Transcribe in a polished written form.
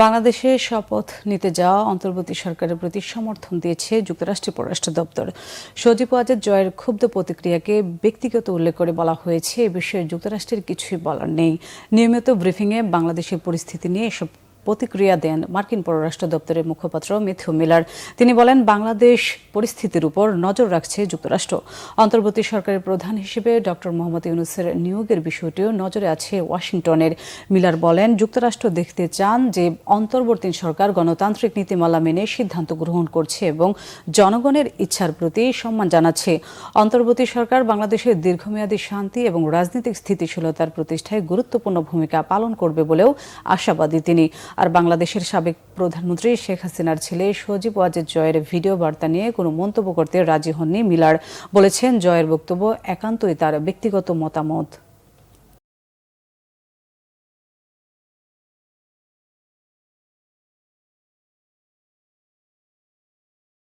বাংলাদেশে শপথ নিতে যাওয়া অন্তর্বর্তী সরকারের প্রতি সমর্থন দিয়েছে যুক্তরাষ্ট্রের পররাষ্ট্র দপ্তর। সজীব ওয়াজেদ জয়ের ক্ষুব্ধ প্রতিক্রিয়াকে ব্যক্তিগত উল্লেখ করে বলা হয়েছে, এ বিষয়ে যুক্তরাষ্ট্রের কিছুই বলার নেই। নিয়মিত ব্রিফিংয়ে বাংলাদেশের পরিস্থিতি নিয়ে এসব প্রতিক্রিয়া দেন মার্কিন পররাষ্ট্র দপ্তরের মুখপাত্র ম্যাথিউ মিলার। তিনি বলেন, বাংলাদেশ পরিস্থিতির উপর নজর রাখছে যুক্তরাষ্ট্র। অন্তর্বর্তী সরকারের প্রধান হিসেবে ডক্টর মোহাম্মদ ইউনূসের নিয়োগের বিষয়টিও নজরে আছে ওয়াশিংটনের। মিলার বলেন, যুক্তরাষ্ট্র দেখতে চান যে অন্তর্বর্তী সরকার গণতান্ত্রিক নীতিমালা মেনে সিদ্ধান্ত গ্রহণ করছে এবং জনগণের ইচ্ছার প্রতি সম্মান জানাচ্ছে। অন্তর্বর্তী সরকার বাংলাদেশের দীর্ঘমেয়াদী শান্তি এবং রাজনৈতিক স্থিতিশীলতার প্রতিষ্ঠায় গুরুত্বপূর্ণ ভূমিকা পালন করবে বলেও আশাবাদী তিনি। আর বাংলাদেশের সাবেক প্রধানমন্ত্রী শেখ হাসিনার ছেলে সজীব ওয়াজেদ জয়ের ভিডিও বার্তা নিয়ে কোনো মন্তব্য করতে রাজি হননি মিলার। বলেছেন, জয়ের বক্তব্য একান্তই তার ব্যক্তিগত মতামত।